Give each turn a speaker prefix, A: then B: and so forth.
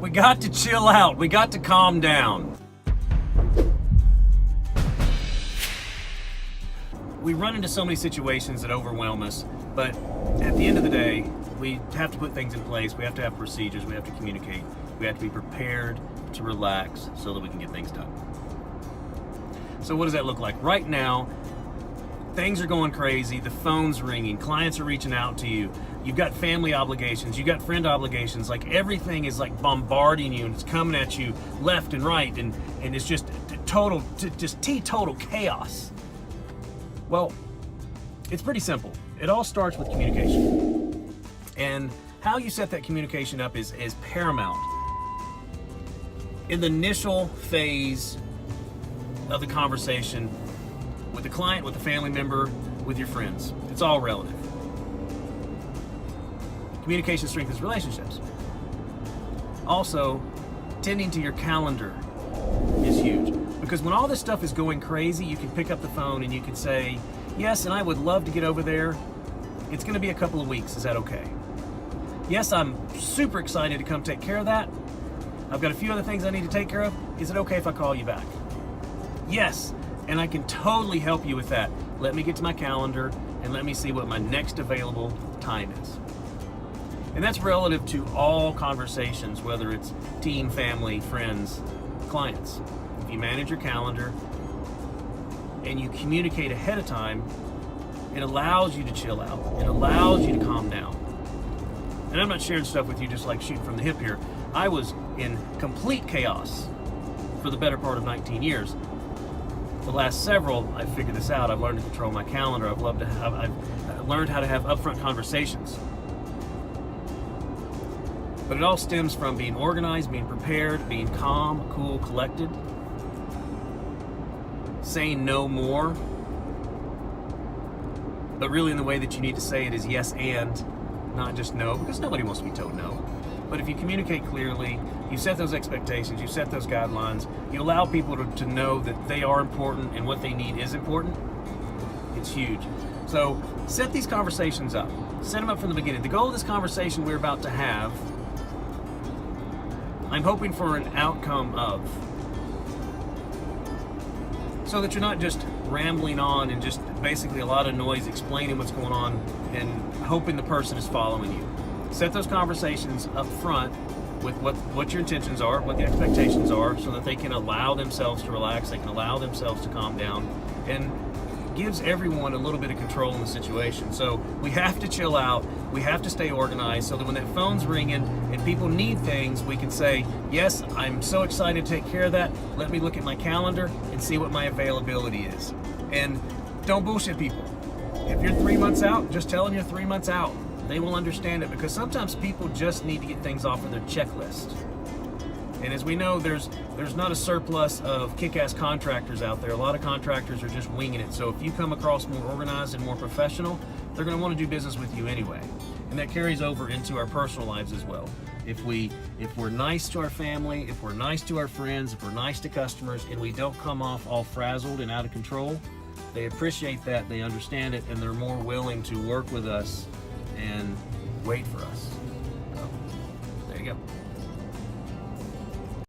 A: We got to chill out. We got to calm down. We run into so many situations that overwhelm us, but at the end of the day, we have to put things in place. We have to have procedures. We have to communicate. We have to be prepared to relax so that we can get things done. So what does that look like? Right now, things are going crazy. The phone's ringing. Clients are reaching out to you. You've got family obligations. You've got friend obligations. Like everything is like bombarding you and it's coming at you left and right. And it's just teetotal chaos. Well, it's pretty simple. It all starts with communication. And how you set that communication up is paramount. In the initial phase of the conversation with the client, with the family member, with your friends, it's all relative. Communication strengthens relationships. Also, tending to your calendar is huge. Because when all this stuff is going crazy, you can pick up the phone and you can say, yes, and I would love to get over there. It's going to be a couple of weeks. Is that okay? Yes, I'm super excited to come take care of that. I've got a few other things I need to take care of. Is it okay if I call you back? Yes, and I can totally help you with that. Let me get to my calendar and let me see what my next available time is. And that's relative to all conversations, whether it's team, family, friends, clients. If you manage your calendar and you communicate ahead of time, it allows you to chill out. It allows you to calm down. And I'm not sharing stuff with you just like shooting from the hip here. I was in complete chaos for the better part of 19 years. The last several, I've figured this out. I've learned to control my calendar. I've learned how to have upfront conversations. But it all stems from being organized, being prepared, being calm, cool, collected, saying no more, but really in the way that you need to say it is yes and, not just no, because nobody wants to be told no. But if you communicate clearly, you set those expectations, you set those guidelines, you allow people to know that they are important and what they need is important, it's huge. So set these conversations up. Set them up from the beginning. The goal of this conversation we're about to have, I'm hoping for an outcome of, so that you're not just rambling on and just basically a lot of noise explaining what's going on and hoping the person is following you. Set those conversations up front with what your intentions are, what the expectations are, so that they can allow themselves to relax, they can allow themselves to calm down, and gives everyone a little bit of control in the situation. So we have to chill out, we have to stay organized so that when that phone's ringing and people need things, we can say, yes, I'm so excited to take care of that. Let me look at my calendar and see what my availability is. And don't bullshit people. If you're 3 months out, just tell them you're 3 months out. They will understand it, because sometimes people just need to get things off of their checklist. And as we know, there's not a surplus of kick-ass contractors out there. A lot of contractors are just winging it. So if you come across more organized and more professional, they're going to want to do business with you anyway. And that carries over into our personal lives as well. If we're nice to our family, if we're nice to our friends, if we're nice to customers, and we don't come off all frazzled and out of control, they appreciate that, they understand it, and they're more willing to work with us and wait for us. So, there you go.